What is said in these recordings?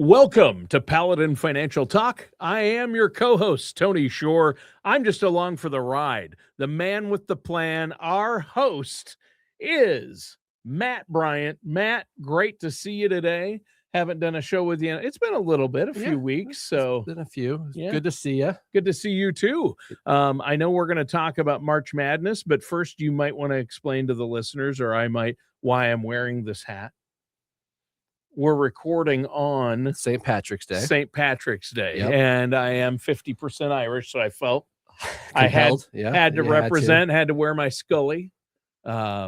Welcome to Paladin Financial Talk. I am your co-host, Tony Shore. I'm just along for the ride. The man with the plan, our host, is Matt Bryant. Matt, great to see you today. Haven't done a show with you. It's been a little bit, a few weeks. So It's been a few. Yeah. Good to see you. Good to see you too. I know we're going to talk about March Madness, but first you might want to explain to the listeners, or I might, why I'm wearing this hat. We're recording on St. Patrick's Day. St. Patrick's Day, Yep. And I am 50% Irish, so I felt I Compelled. had to represent, had to wear my Scully. Yeah.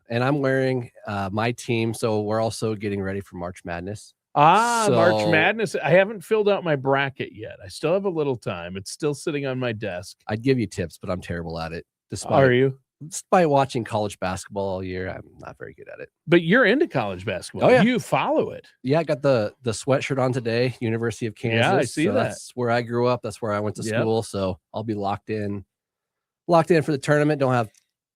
And I'm wearing my team, so we're also getting ready for March Madness. March Madness. I haven't filled out my bracket yet. I still have a little time. It's still sitting on my desk. I'd give you tips, but I'm terrible at it. Are you? Despite watching college basketball all year, I'm not very good at it. But you're into college basketball. Oh, yeah. You follow it. Yeah, I got the sweatshirt on today, University of Kansas. Yeah, I see that. That's where I grew up. That's where I went to school. So I'll be locked in for the tournament. Don't have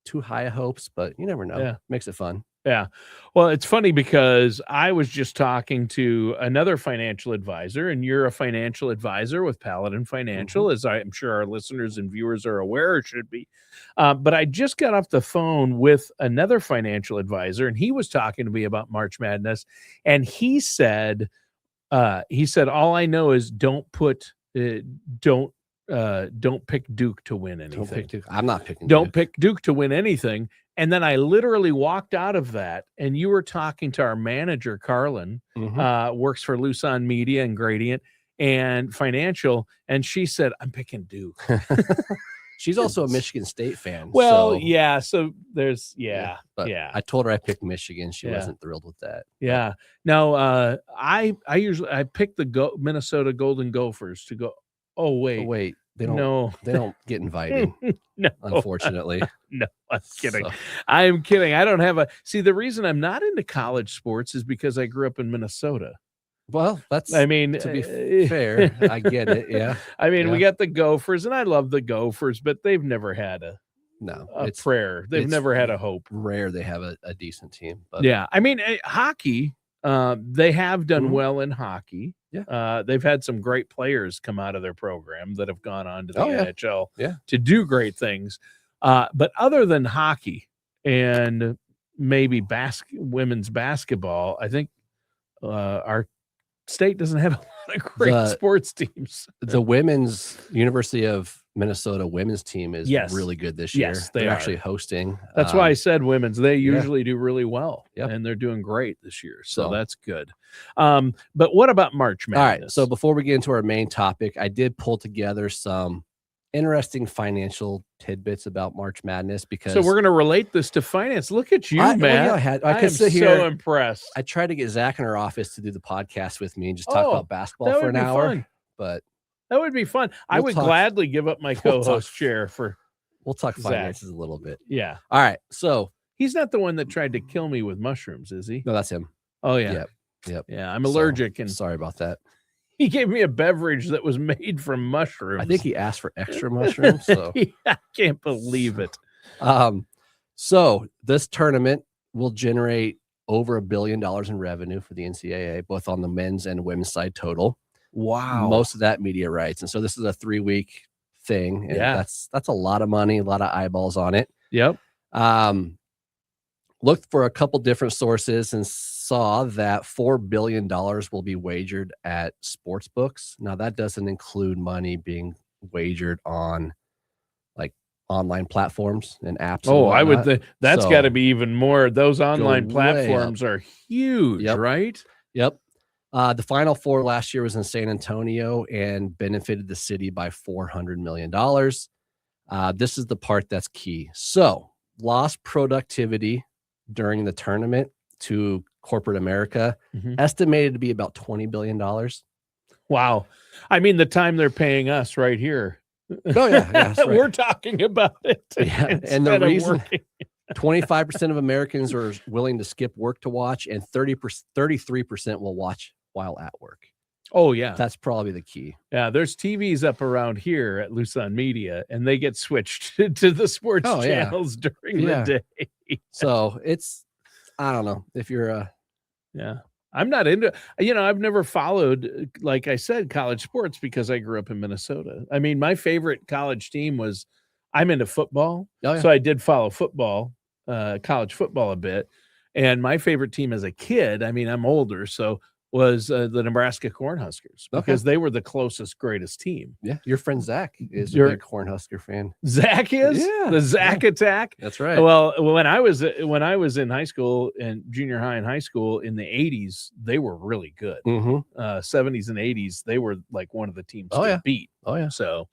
too high of hopes, but you never know. Yeah. Makes it fun. Yeah. Well, it's funny because I was just talking to another financial advisor, and you're a financial advisor with Paladin Financial, as I'm sure our listeners and viewers are aware or should be. But I just got off the phone with another financial advisor, and he was talking to me about March Madness. And he said, all I know is don't pick Duke to win anything. Don't pick Duke. I'm not picking Don't Duke. pick Duke to win anything. And then I literally walked out of that, and you were talking to our manager, Carlin, works for Lucon Media and Gradient and Financial, and she said, I'm picking Duke. She's also a Michigan State fan. Well, so, yeah. So there's, but I told her I picked Michigan. She wasn't thrilled with that. Yeah. Now, I usually pick the Minnesota Golden Gophers to go. Oh, wait. They don't get invited. No, unfortunately. No, I'm kidding. So. I'm kidding. I don't have the reason I'm not into college sports is because I grew up in Minnesota. Well, to be fair, I get it. Yeah. We got the Gophers, and I love the Gophers, but they've never had a prayer. They've never had a hope. Rare they have a decent team. But yeah. Hockey, they have done well in hockey. Yeah. They've had some great players come out of their program that have gone on to the NHL to do great things. But other than hockey and maybe women's basketball, I think our state doesn't have a lot of great sports teams. The women's University of Minnesota women's team is really good this year. Yes, they're actually hosting. That's why I said women's. They usually do really well, and they're doing great this year. So that's good. But what about March Madness? All right. So before we get into our main topic, I did pull together some interesting financial tidbits about March Madness because we're going to relate this to finance. Look at you, Matt. I am so impressed. I tried to get Zach in our office to do the podcast with me and just talk about basketball for an hour, but that would be fun. I would gladly give up my co-host chair for. We'll talk finances a little bit. Yeah. All right. So he's not the one that tried to kill me with mushrooms, is he? No, that's him. Oh yeah. Yep. Yeah. I'm allergic, and sorry about that. He gave me a beverage that was made from mushrooms. I think he asked for extra mushrooms. So I can't believe it. So this tournament will generate over $1 billion in revenue for the NCAA, both on the men's and women's side total. Wow. Most of that media rights. And so this is a 3-week thing. And that's a lot of money, a lot of eyeballs on it. Yep. Looked for a couple different sources and saw that $4 billion will be wagered at sports books. Now that doesn't include money being wagered on like online platforms and apps. Oh, I would think that's got to be even more. Those online platforms are huge, right? Yep. The Final Four last year was in San Antonio and benefited the city by $400 million. This is the part that's key. So lost productivity during the tournament to corporate America, estimated to be about $20 billion. Wow. The time they're paying us right here. Oh, yeah. Right. We're talking about it. Yeah. And the reason 25% of Americans are willing to skip work to watch, and 33% will watch while at work. Oh, yeah. That's probably the key. Yeah, there's TVs up around here at Lucon Media, and they get switched to the sports channels during the day. So it's, I don't know if you're a I'm not into, I've never followed, like I said, college sports because I grew up in Minnesota. I mean, my favorite college team was, I'm into football. Oh, yeah. So I did follow football, college football a bit. And my favorite team as a kid, I mean, I'm older, so was the Nebraska Cornhuskers Okay. because they were the closest, greatest team. Yeah. Your friend Zach is a You're- big Cornhusker fan. Zach is Yeah, the Zach attack. That's right. Well, when I was in high school and junior high and high school in the 80s, they were really good. Mm-hmm. 70s and 80s, they were like one of the teams Oh, to yeah. beat. Oh, yeah. So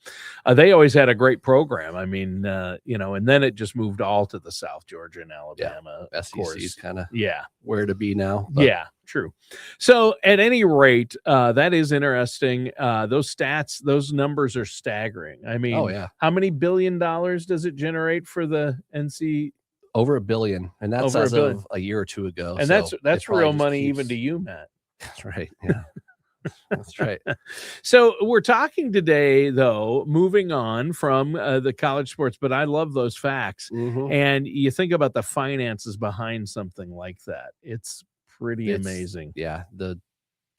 they always had a great program. I mean, and then it just moved all to the South, Georgia and Alabama. Of SEC course. is kind of Yeah. where to be now. But Yeah, true. So at any rate, that is interesting. Those stats, those numbers are staggering. I mean, oh, yeah. how many $1 billion does it generate for the NC? Over $1 billion. And that's Over as $1 billion. of a year or two ago. And so that's it probably real just money keeps- even to you, Matt. That's right. Yeah. That's right. So we're talking today, though, moving on from the college sports, but I love those facts. Mhm. And you think about the finances behind something like that. It's pretty It's- amazing. Yeah. The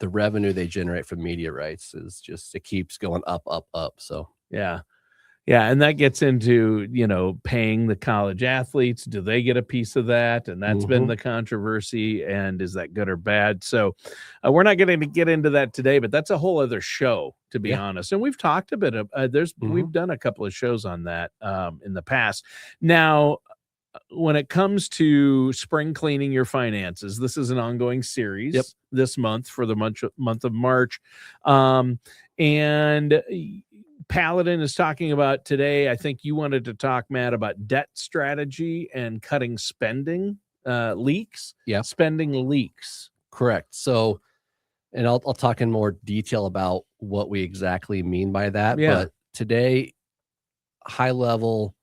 revenue they generate from media rights is just, it keeps going up, up, up. So Yeah. Yeah. And that gets into, paying the college athletes. Do they get a piece of that? And that's been Mhm. the controversy. And is that good or bad? So we're not going to get into that today, but that's a whole other show, to be Yeah. honest. And we've talked a bit of, we've done a couple of shows on that in the past. Now, when it comes to spring cleaning your finances, this is an ongoing series this month for the month of March. And Paladin is talking about today. I think you wanted to talk, Matt, about debt strategy and cutting spending leaks. Yeah. Spending leaks. correct. So, and I'll talk in more detail about what we exactly mean by that. Yeah. But today, high level,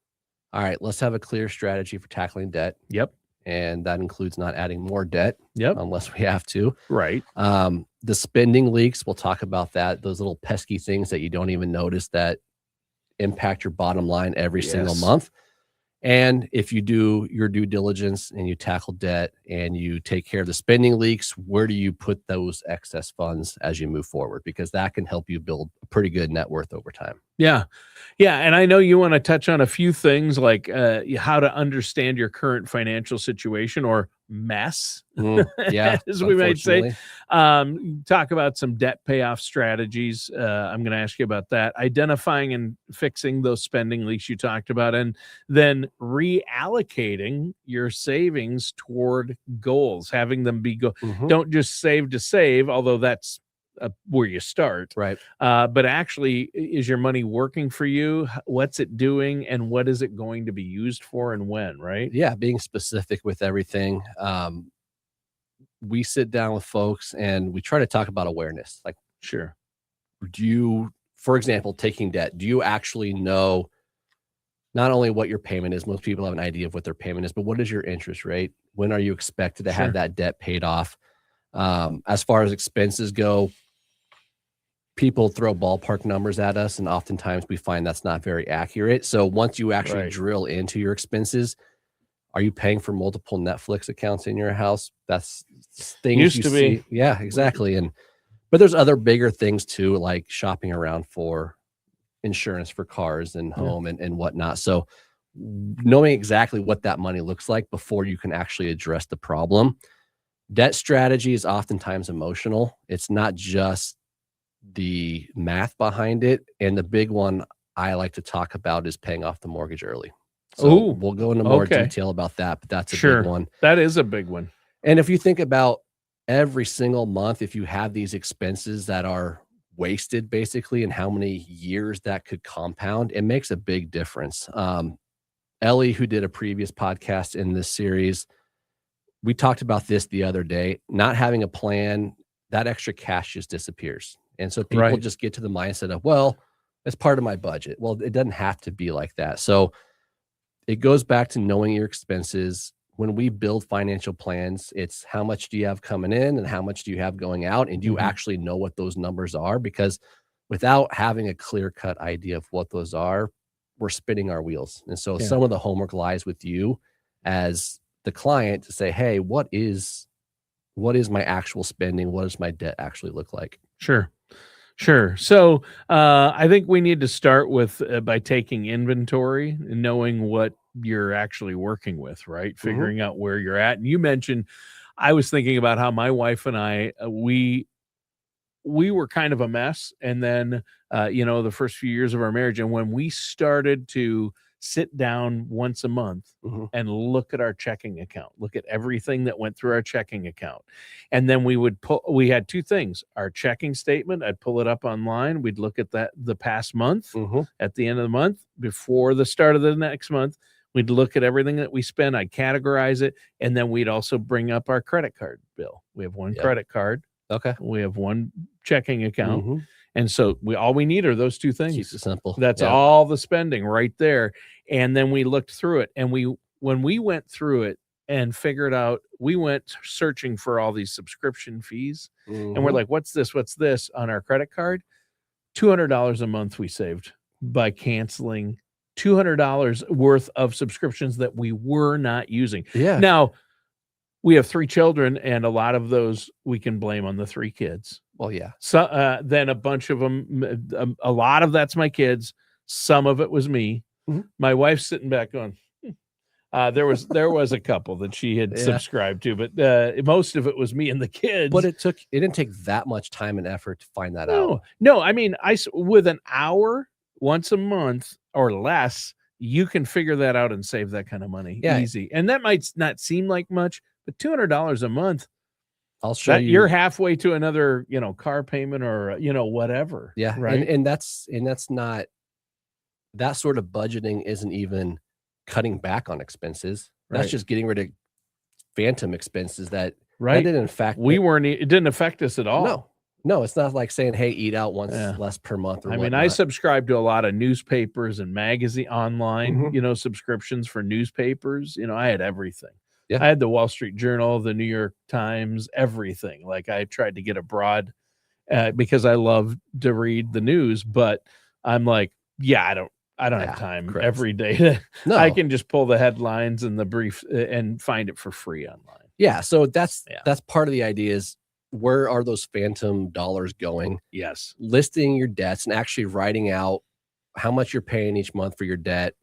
all right, let's have a clear strategy for tackling debt. Yep. And that includes not adding more debt Yep. unless we have to. Right. The spending leaks, we'll talk about that. Those little pesky things that you don't even notice that impact your bottom line every single Yes. month. And if you do your due diligence and you tackle debt and you take care of the spending leaks, where do you put those excess funds as you move forward? Because that can help you build a pretty good net worth over time. Yeah. Yeah. And I know you want to touch on a few things like how to understand your current financial situation or mess, Yeah. as we might say. unfortunately. Talk about some debt payoff strategies. I'm going to ask you about that. Identifying and fixing those spending leaks you talked about, and then reallocating your savings toward goals, having them be Mhm. Don't just save to save, although that's where you start. Right. But actually, is your money working for you? What's it doing? And what is it going to be used for and when, right? Yeah. Being specific with everything. We sit down with folks and we try to talk about awareness. Like, Sure. do you, for example, taking debt, do you actually know not only what your payment is? Most people have an idea of what their payment is, but what is your interest rate? When are you expected to Sure. have that debt paid off? As far as expenses go, people throw ballpark numbers at us, and oftentimes we find that's not very accurate. So once you actually Right. drill into your expenses, are you paying for multiple Netflix accounts in your house? That's things Used you to be. see. Yeah, exactly. But there's other bigger things too, like shopping around for insurance for cars and home and whatnot. So knowing exactly what that money looks like before you can actually address the problem. Debt strategy is oftentimes emotional. It's not just the math behind it. And the big one I like to talk about is paying off the mortgage early. So Ooh, we'll go into more okay. detail about that, but that's a Sure. big one. That is a big one. And if you think about every single month, if you have these expenses that are wasted basically and how many years that could compound, it makes a big difference. Ellie, who did a previous podcast in this series, we talked about this the other day. Not having a plan, that extra cash just disappears. And so people Right. just get to the mindset of, well, it's part of my budget. Well, it doesn't have to be like that. So it goes back to knowing your expenses. When we build financial plans, it's how much do you have coming in and how much do you have going out? And do you Mhm. actually know what those numbers are? Because without having a clear-cut idea of what those are, we're spinning our wheels. And so Yeah. some of the homework lies with you as the client to say, hey, what is what is my actual spending? What does my debt actually look like? Sure. Sure. So I think we need to start with by taking inventory and knowing what you're actually working with, right? Mhm. Figuring out where you're at. And you mentioned, I was thinking about how my wife and I, we were kind of a mess. And then, the first few years of our marriage, and when we started to sit down once a month Mhm. and look at our checking account, look at everything that went through our checking account. And then we had two things: our checking statement, I'd pull it up online. We'd look at that the past month Mhm. at the end of the month, before the start of the next month. We'd look at everything that we spend. I'd categorize it. And then we'd also bring up our credit card bill. We have one Yep. credit card, Okay. we have one checking account. Mhm. And so all we need are those two Keeps it things. simple. That's Yeah. all the spending right there. And then we looked through it, and when we went through it and figured out, we went searching for all these subscription fees, and we're Mhm. like, what's this? What's this on our credit card? $200 a month we saved by canceling $200 worth of subscriptions that we were not using. Yeah. Now, we have 3 children, and a lot of those we can blame on the 3 kids. Well, yeah. So, then a bunch of them, a lot of that's my kids. Some of it was me. Mhm. My wife's sitting back going, there was a couple that she had Yeah. subscribed to, but most of it was me and the kids. But it didn't take that much time and effort to find that out. No, I mean, with an hour once a month or less, you can figure that out and save that kind of money Yeah. easy. And that might not seem like much, but $200 a month, I'll show that you. you're halfway to another, car payment or, whatever. Yeah. Right. And that's not, that sort of budgeting isn't even cutting back on expenses. That's Right. just getting rid of phantom expenses that Right. didn't in fact It didn't affect us at all. No, it's not like saying, hey, eat out once Yeah. less per month or I mean, whatnot. I subscribe to a lot of newspapers and magazine online, Mhm. subscriptions for newspapers. I had everything. Yeah. I had the Wall Street Journal, the New York Times, everything. Like, I tried to get abroad because I love to read the news, but I'm like, yeah, I don't Yeah, have time correct. every day. No. I can just pull the headlines and the brief and find it for free online. Yeah, so that's Yeah. part of the idea is, where are those phantom dollars going? Yes. Listing your debts and actually writing out how much you're paying each month for your debt.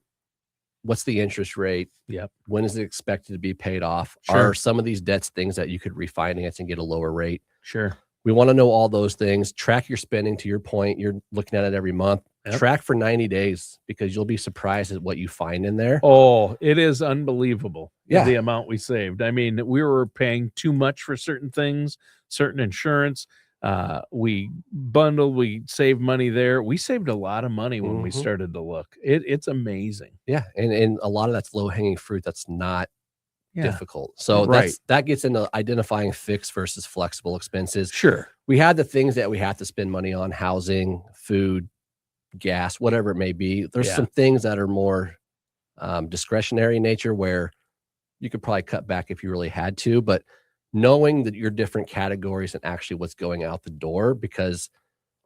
What's the interest rate? Yep. When is it expected to be paid off? Sure. Are some of these debts things that you could refinance and get a lower rate? Sure. We want to know all those things. Track your spending. To your point, you're looking at it every month. Yep. Track for 90 days, because you'll be surprised at what you find in there. Oh, it is unbelievable. Yeah. The amount we saved. I mean, we were paying too much for certain things, certain insurance. We bundled, we saved money there. We saved a lot of money when we Mhm. started to look. It's amazing. Yeah, and a lot of that's low hanging fruit. That's not Yeah. difficult. So Right. that gets into identifying fixed versus flexible expenses. Sure. We had the things that we have to spend money on: housing, food, gas, whatever it may be. There's Yeah. some things that are more discretionary in nature, where you could probably cut back if you really had to, but knowing that your different categories and actually what's going out the door, because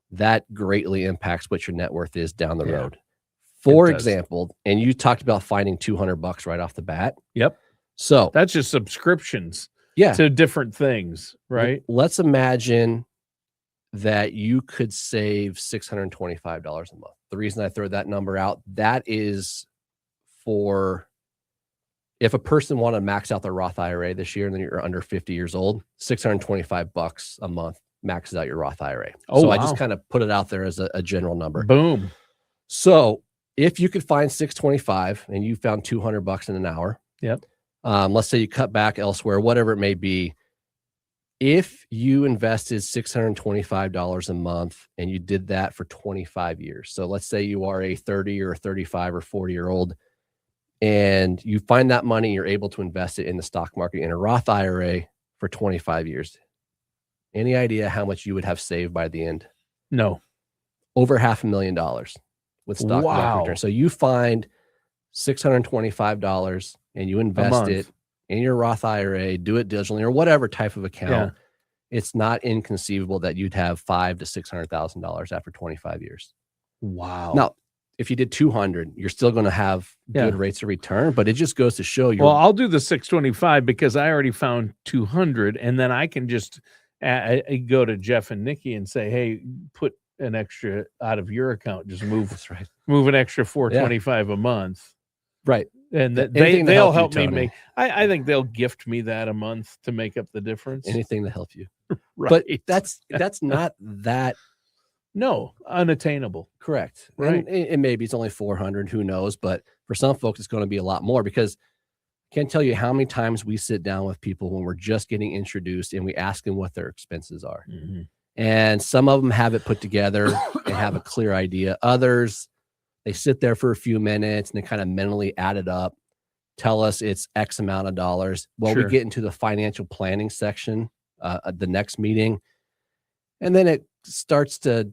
that greatly impacts what your net worth is down the Yeah. road. For does. example, and you talked about finding $200 right off the bat. Yep. So That's just subscriptions yeah, to different things, right? let's imagine that you could save $625 a month. The reason I throw that number out, that is for if a person wanted to max out their Roth IRA this year and then you're under 50 years old, $625 a month maxes out your Roth IRA. Oh, so I wow. just kind of put it out there as a general number. Boom. So if you could find 625 and you found $200 in an hour, Yep. let's say you cut back elsewhere, whatever it may be. If you invested $625 a month and you did that for 25 years, so let's say you are a 30 or a 35 or 40-year-old, and you find that money, you're able to invest it in the stock market in a Roth IRA for 25 years. Any idea how much you would have saved by the end? No. Over $500,000 with stock market Wow. return. So you find $625 and you invest month. it in your Roth IRA, do it digitally or whatever type of account. It's not inconceivable that you'd have $500,000 to $600,000 after 25 years. Wow. Now, if you did 200, you're still going to have good rates of return, but it just goes to show you. Well, I'll do the 625 because I already found 200, and then I can just I go to Jeff and Nikki and say, hey, put an extra out of your account, just move. That's right. Move an extra 425 a month. Right. And they'll help me make, I think they'll gift me that a month to make up the difference. Anything to help you. Right. But that's not that. No, unattainable. Correct. Right. And maybe it's only 400, who knows? But for some folks, it's going to be a lot more, because I can't tell you how many times we sit down with people when we're just getting introduced and we ask them what their expenses are. Mm-hmm. And some of them have it put together and have a clear idea. Others, they sit there for a few minutes and they kind of mentally add it up, tell us it's X amount of dollars. Well, we get into the financial planning section at the next meeting, and then it starts to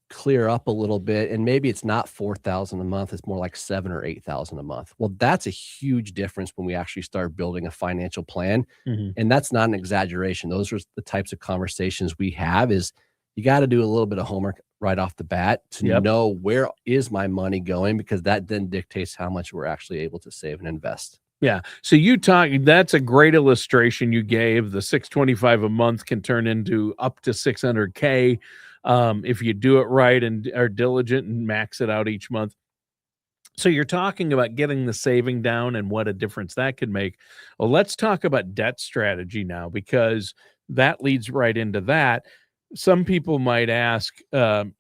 clear up a little bit, and maybe it's not 4,000 a month, it's more like 7,000 or 8,000 a month. Well, that's a huge difference when we actually start building a financial plan. Mm-hmm. And that's not an exaggeration. Those are the types of conversations we have. Is you got to do a little bit of homework right off the bat to know where is my money going, because that then dictates how much we're actually able to save and invest. Yeah. So that's a great illustration you gave. The 625 a month can turn into up to 600K. If you do it right and are diligent and max it out each month. So you're talking about getting the saving down and what a difference that could make. Well, let's talk about debt strategy now, because that leads right into that. Some people might ask,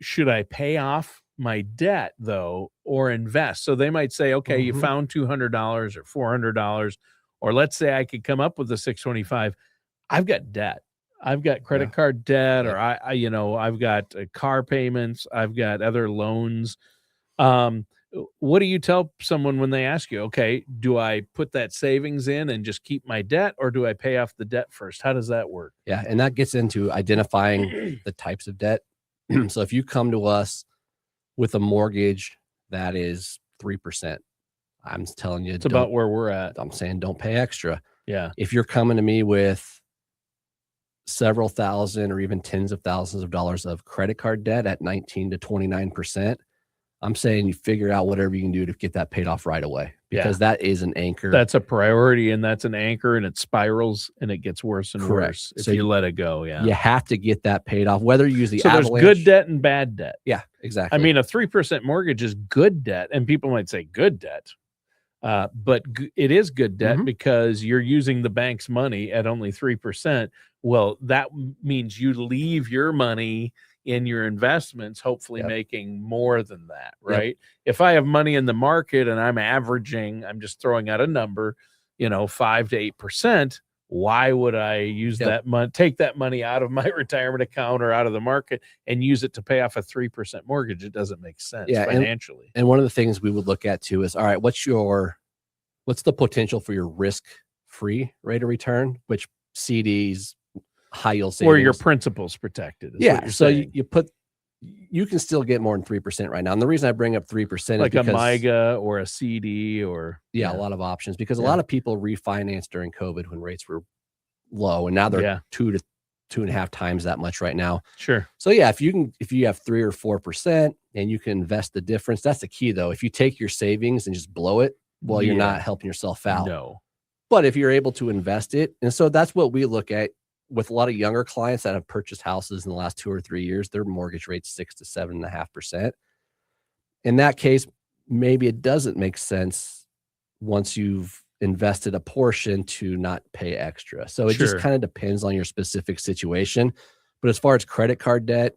should I pay off my debt though, or invest? So they might say, okay, you found $200 or $400, or let's say I could come up with the 625. I've got debt. I've got credit card debt, or I've got car payments. I've got other loans. What do you tell someone when they ask you, okay, do I put that savings in and just keep my debt, or do I pay off the debt first? How does that work? Yeah. And that gets into identifying the types of debt. So if you come to us with a mortgage that is 3%, I'm telling you, it's about where we're at. I'm saying don't pay extra. Yeah. If you're coming to me with several thousand or even tens of thousands of dollars of credit card debt at 19 to 29%, I'm saying you figure out whatever you can do to get that paid off right away, because that is an anchor. That's a priority, and that's an anchor, and it spirals and it gets worse and worse if you let it go. Yeah. You have to get that paid off, whether you use the avalanche. There's good debt and bad debt. Yeah, exactly. I mean, a 3% mortgage is good debt, and people might say good debt. But it is good debt because you're using the bank's money at only 3%. Well, that means you leave your money in your investments, hopefully making more than that, right? If I have money in the market and I'm averaging, I'm just throwing out a number, 5 to 8%, why would I use that money, take that money out of my retirement account or out of the market and use it to pay off a 3% mortgage? It doesn't make sense financially. And one of the things we would look at too is, all right, what's the potential for your risk-free rate of return, which CDs, high yield savings, where your principal's protected. So you can still get more than 3% right now. And the reason I bring up 3% like is because a MIGA or a CD or a lot of options, because a lot of people refinanced during COVID when rates were low, and now they're 2 to 2.5 times that much right now. Sure. So if you have 3 or 4% and you can invest the difference, that's the key though. If you take your savings and just blow it, well, you're not helping yourself out. No. But if you're able to invest it, and so that's what we look at with a lot of younger clients that have purchased houses in the last 2 or 3 years, their mortgage rate's 6 to 7.5%. In that case, maybe it doesn't make sense once you've invested a portion to not pay extra. So it just kind of depends on your specific situation. But as far as credit card debt,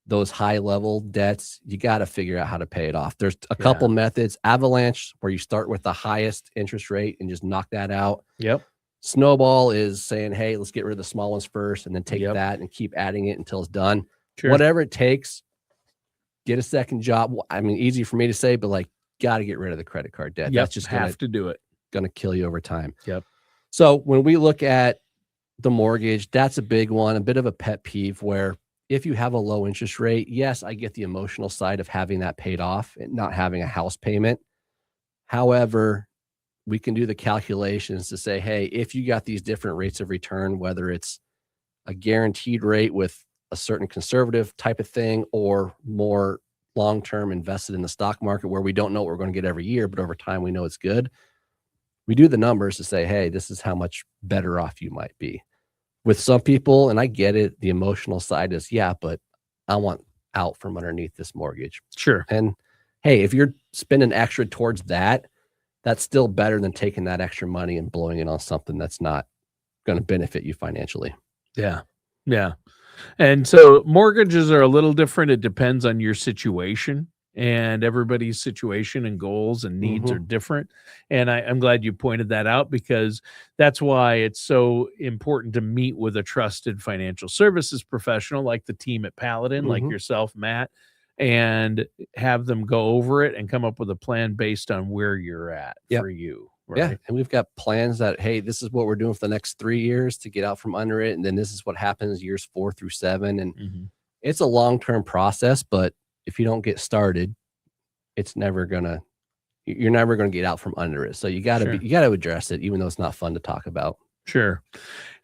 those high level debts, you got to figure out how to pay it off. There's a couple methods. Avalanche, where you start with the highest interest rate and just knock that out. Yep. Snowball is saying, hey, let's get rid of the small ones first and then take that and keep adding it until it's done. Sure. Whatever it takes, get a second job. I mean, easy for me to say, but got to get rid of the credit card debt. That's just have to do it. Going to kill you over time. Yep. So when we look at the mortgage, that's a big one, a bit of a pet peeve, where if you have a low interest rate, yes, I get the emotional side of having that paid off and not having a house payment. However, we can do the calculations to say, hey, if you got these different rates of return, whether it's a guaranteed rate with a certain conservative type of thing or more long-term invested in the stock market where we don't know what we're going to get every year, but over time we know it's good. We do the numbers to say, hey, this is how much better off you might be. With some people, and I get it, the emotional side is, yeah, but I want out from underneath this mortgage. Sure. And hey, if you're spending extra towards that, that's still better than taking that extra money and blowing it on something that's not going to benefit you financially. Yeah. Yeah. And so mortgages are a little different. It depends on your situation, and everybody's situation and goals and needs are different. And I'm glad you pointed that out, because that's why it's so important to meet with a trusted financial services professional like the team at Paladin, like yourself, Matt, and have them go over it and come up with a plan based on where you're at for you. Right? Yeah. And we've got plans that, hey, this is what we're doing for the next 3 years to get out from under it. And then this is what happens years 4 through 7. And it's a long-term process, but if you don't get started, it's never gonna, you're never going to get out from under it. So you got to you got to address it, even though it's not fun to talk about. Sure.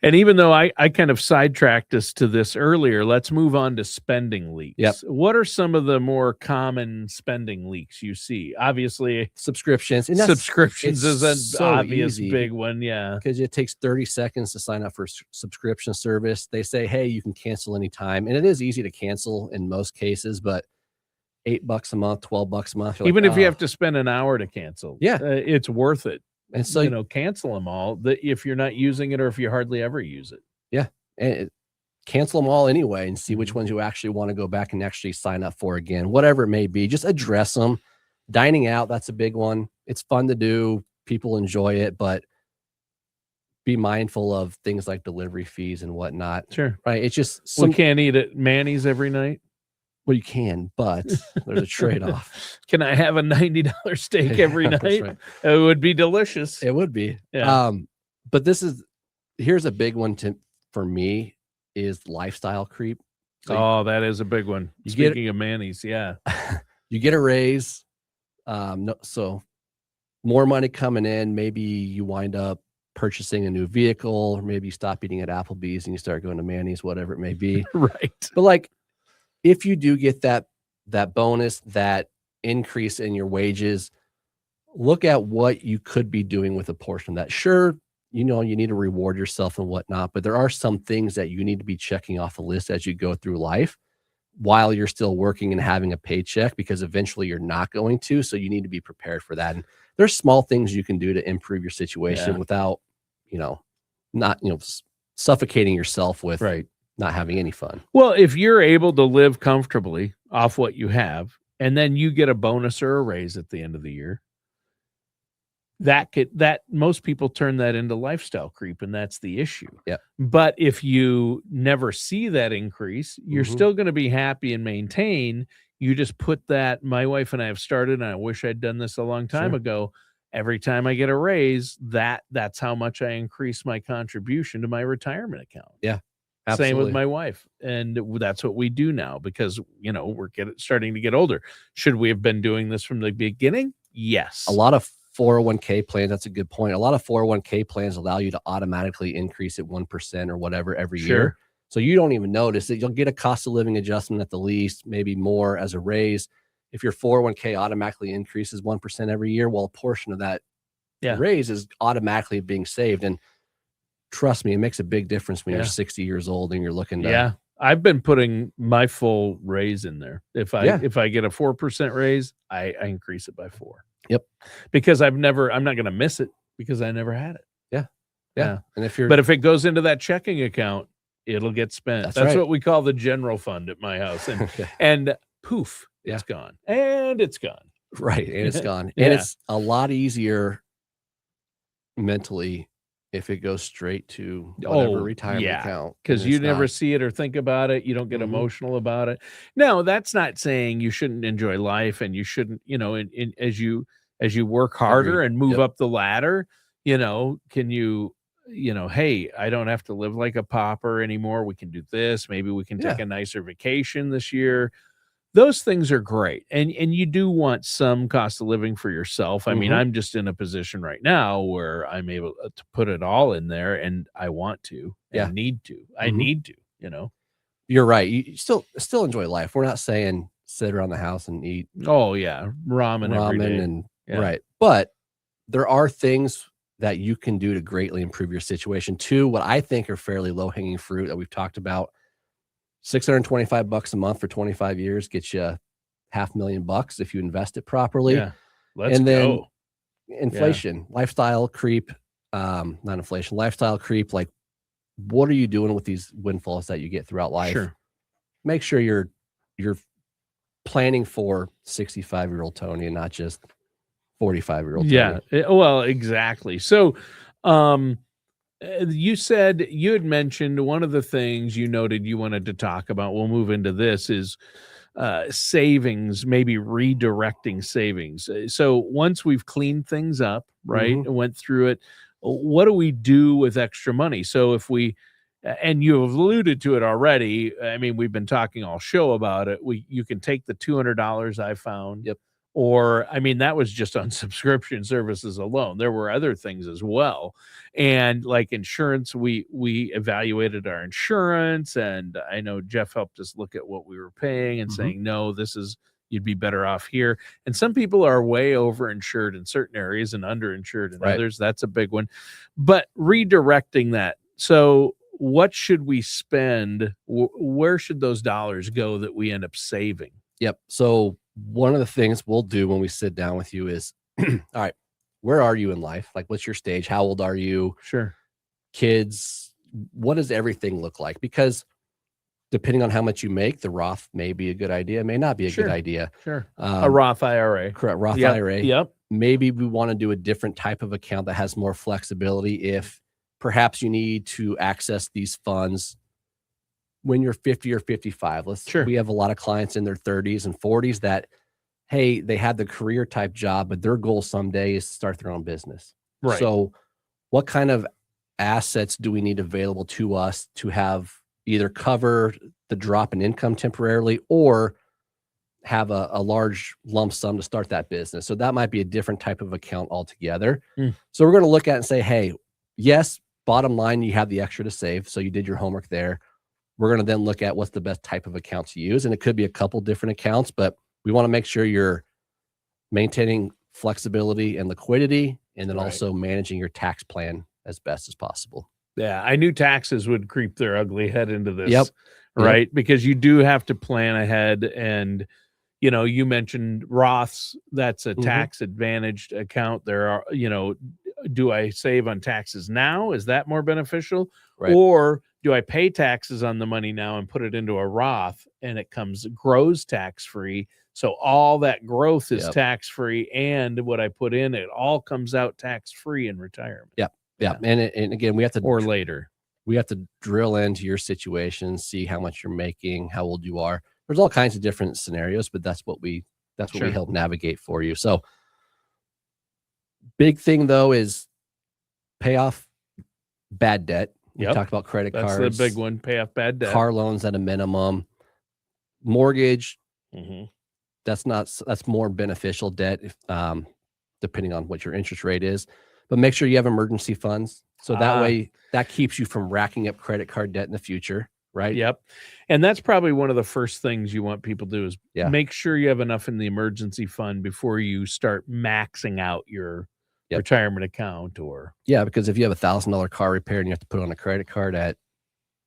And even though I kind of sidetracked us to this earlier, let's move on to spending leaks. What are some of the more common spending leaks you see? Obviously, subscriptions. And subscriptions is an obvious big one. Yeah. Because it takes 30 seconds to sign up for a subscription service. They say, hey, you can cancel anytime. And it is easy to cancel in most cases, but $8 a month, $12 a month. Even if you have to spend an hour to cancel, it's worth it. And so, cancel them all if you're not using it or if you hardly ever use it. Yeah. And cancel them all anyway and see which ones you actually want to go back and actually sign up for again, whatever it may be. Just address them. Dining out, that's a big one. It's fun to do. People enjoy it, but be mindful of things like delivery fees and whatnot. Sure. Right. It's just, we can't eat at Manny's every night. Well, you can, but there's a trade-off. Can I have a $90 steak every night? Right. It would be delicious. It would be. Yeah. But here's a big one for me is lifestyle creep. So that is a big one. Speaking of Manny's, yeah. You get a raise. So more money coming in. Maybe you wind up purchasing a new vehicle, or maybe you stop eating at Applebee's and you start going to Manny's, whatever it may be. Right. But like, if you do get that bonus, that increase in your wages, look at what you could be doing with a portion of that. Sure, you need to reward yourself and whatnot, but there are some things that you need to be checking off the list as you go through life while you're still working and having a paycheck, because eventually you're not going to. So you need to be prepared for that. And there's small things you can do to improve your situation without, not, suffocating yourself with not having any fun. Well, if you're able to live comfortably off what you have, and then you get a bonus or a raise at the end of the year, that most people turn that into lifestyle creep, and that's the issue. Yeah. But if you never see that increase, you're still going to be happy and maintain. You just put that. My wife and I have started, and I wish I'd done this a long time ago. Every time I get a raise, that's how much I increase my contribution to my retirement account. Yeah. Absolutely. Same with my wife. And that's what we do now, because, we're starting to get older. Should we have been doing this from the beginning? Yes. A lot of 401k plans, that's a good point. A lot of 401k plans allow you to automatically increase it 1% or whatever every year. So you don't even notice it. You'll get a cost of living adjustment at the least, maybe more as a raise. If your 401k automatically increases 1% every year, well, a portion of that raise is automatically being saved. And trust me, it makes a big difference when you're 60 years old and you're looking to. I've been putting my full raise in there. If I get a 4% raise, I increase it by 4. Yep. Because I'm not going to miss it, because I never had it. Yeah. And if it goes into that checking account, it'll get spent. That's what we call the general fund at my house. And and poof, it's gone. And it's gone. Right. And it's gone. And it's a lot easier mentally if it goes straight to whatever retirement account. Because you never see it or think about it. You don't get emotional about it. No, that's not saying you shouldn't enjoy life, and you shouldn't, as you work harder and move up the ladder, can you, hey, I don't have to live like a pauper anymore. We can do this. Maybe we can take a nicer vacation this year. Those things are great. And you do want some cost of living for yourself. I mean, I'm just in a position right now where I'm able to put it all in there, and I want to, and need to. I need to, You're right. You still enjoy life. We're not saying sit around the house and eat Oh yeah, ramen every day. and Yeah. right. But there are things that you can do to greatly improve your situation. Two, what I think are fairly low hanging fruit that we've talked about. $625 a month for 25 years gets you $500,000 if you invest it properly. Yeah. Let's And then go. inflation, lifestyle creep, not inflation, lifestyle creep. Like, what are you doing with these windfalls that you get throughout life? Sure. Make sure you're planning for 65-year-old Tony and not just 45-year-old Tony. Yeah. Well, exactly. So, you said you had mentioned one of the things you noted you wanted to talk about. We'll move into this is savings, maybe redirecting savings. So once we've cleaned things up, right, and went through it, what do we do with extra money? So if we, and you have alluded to it already. I mean, we've been talking all show about it. You can take the $200 I found. Yep. Or, I mean, that was just on subscription services alone. There were other things as well. And like insurance, we evaluated our insurance, and I know Jeff helped us look at what we were paying and saying, no, you'd be better off here. And some people are way overinsured in certain areas and underinsured in others. That's a big one. But redirecting that. So what should we spend? Where should those dollars go that we end up saving? Yep. So one of the things we'll do when we sit down with you is, all right, where are you in life? Like, what's your stage? How old are you? Sure. Kids? What does everything look like? Because depending on how much you make, the Roth may be a good idea, may not be a good idea. Sure. A Roth IRA. Correct. Roth IRA. Yep. Maybe we want to do a different type of account that has more flexibility if perhaps you need to access these funds when you're 50 or 55. We have a lot of clients in their 30s and 40s that, hey, they had the career type job, but their goal someday is to start their own business. Right. So what kind of assets do we need available to us to have either cover the drop in income temporarily or have a large lump sum to start that business? So that might be a different type of account altogether. So we're going to look at it and say, hey, yes, bottom line, you have the extra to save. So you did your homework there. We're going to then look at what's the best type of account to use. And it could be a couple different accounts, but we want to make sure you're maintaining flexibility and liquidity, and then also managing your tax plan as best as possible. Yeah. I knew taxes would creep their ugly head into this. Yep. Right. Because you do have to plan ahead. And, you know, you mentioned Roths. That's a tax advantaged account. There are, you know, do I save on taxes now? Is that more beneficial? Or do I pay taxes on the money now and put it into a Roth and it grows tax-free? So all that growth is tax-free, and what I put in, it all comes out tax-free in retirement. Yeah. And again, we have to, or later, we have to drill into your situation, see how much you're making, how old you are. There's all kinds of different scenarios, but that's what we help navigate for you. So big thing though is pay off bad debt. We talked about credit cards. That's the big one. Pay off bad debt. Car loans at a minimum. Mortgage. That's more beneficial debt if, depending on what your interest rate is. But make sure you have emergency funds. So that way that keeps you from racking up credit card debt in the future. Right. Yep. And that's probably one of the first things you want people to do is make sure you have enough in the emergency fund before you start maxing out your retirement account. Or because if you have $1,000 car repair and you have to put on a credit card at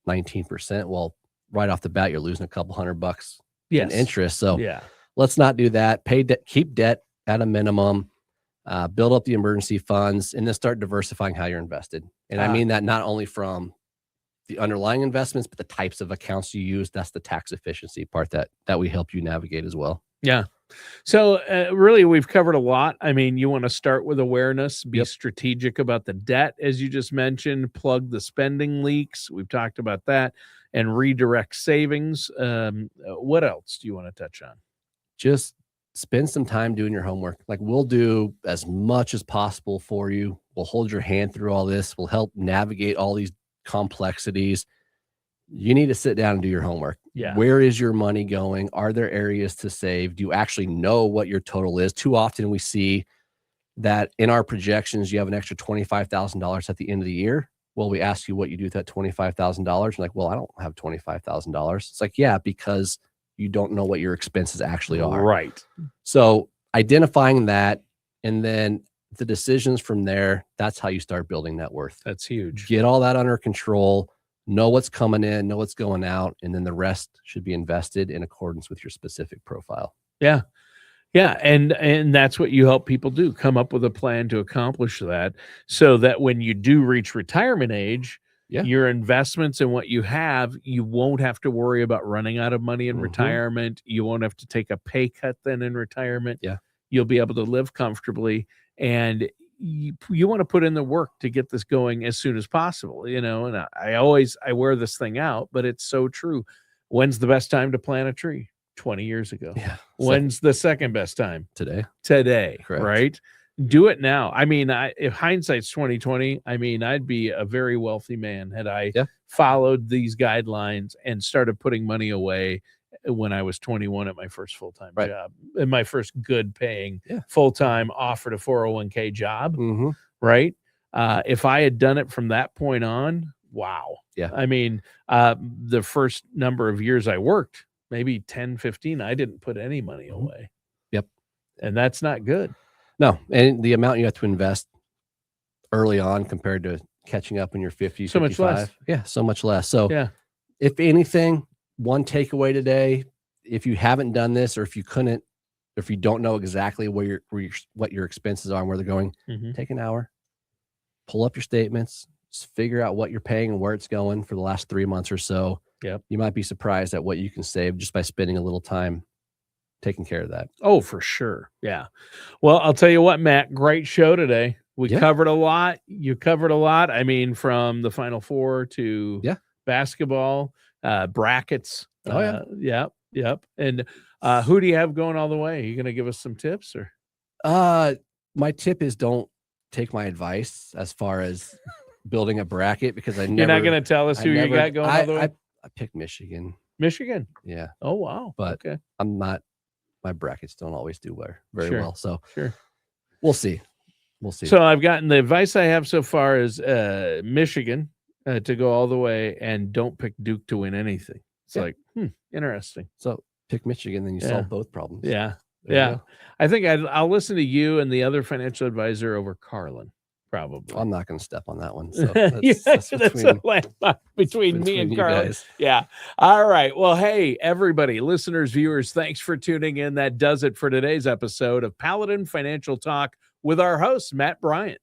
19%, well, right off the bat, you're losing a couple $100 in interest. So let's not do that. Keep debt at a minimum, build up the emergency funds, and then start diversifying how you're invested. And I mean that not only from the underlying investments, but the types of accounts you use. That's the tax efficiency part that we help you navigate as well. Yeah. So really, we've covered a lot. I mean, you want to start with awareness, be strategic about the debt, as you just mentioned, plug the spending leaks. We've talked about that, and redirect savings. What else do you want to touch on? Just spend some time doing your homework. Like, we'll do as much as possible for you. We'll hold your hand through all this. We'll help navigate all these complexities. You need to sit down and do your homework. Where is your money going? Are there areas to save? Do you actually know what your total is? Too often we see that in our projections, you have an extra $25,000 at the end of the year. Well, we ask you what you do with that $25,000. You're like, well, I don't have $25,000. It's like, yeah, because you don't know what your expenses actually are. Right. So identifying that, and then the decisions from there, that's how you start building net worth. That's huge. Get all that under control, know what's coming in, know what's going out, and then the rest should be invested in accordance with your specific profile. Yeah. Yeah. And that's what you help people do. Come up with a plan to accomplish that, so that when you do reach retirement age, Yeah. your investments and what you have, you won't have to worry about running out of money in retirement. You won't have to take a pay cut then in retirement. Yeah. You'll be able to live comfortably, and you want to put in the work to get this going as soon as possible, and I wear this thing out, but it's so true. When's the best time to plant a tree? 20 years ago. Yeah. When's the second best time? Today. Correct. Right? Do it now. I mean, if hindsight's 2020, I mean, I'd be a very wealthy man had I followed these guidelines and started putting money away when I was 21 at my first full-time job, and my first good paying full-time offered a 401k job. Right. If I had done it from that point on, wow. Yeah. I mean, the first number of years I worked, maybe 10, 15, I didn't put any money away. Yep. And that's not good. No. And the amount you have to invest early on compared to catching up when you're 50, so 55. Much less. Yeah. So much less. So if anything, one takeaway today, if you haven't done this, or if you don't know exactly what your expenses are and where they're going, take an hour, pull up your statements, just figure out what you're paying and where it's going for the last 3 months or so. Yep. You might be surprised at what you can save just by spending a little time taking care of that. Oh, for sure. Yeah. Well, I'll tell you what, Matt, great show today. We covered a lot. You covered a lot. I mean, from the Final Four to basketball, brackets. Yep. And who do you have going all the way? Are you going to give us some tips, or? My tip is don't take my advice as far as building a bracket, because you're not going to tell us who you got going all the way? I picked Michigan. Michigan. Yeah. Oh, wow. But my brackets don't always do very well. So sure. We'll see. So I've gotten the advice I have so far is Michigan to go all the way, and don't pick Duke to win anything. It's like, interesting. So pick Michigan, then you solve both problems. Yeah. I think I'll listen to you and the other financial advisor over Carlin. Probably. I'm not going to step on that one. So that's a landmark between me and Carl. Yeah. All right. Well, hey, everybody, listeners, viewers, thanks for tuning in. That does it for today's episode of Paladin Financial Talk with our host, Matt Bryant.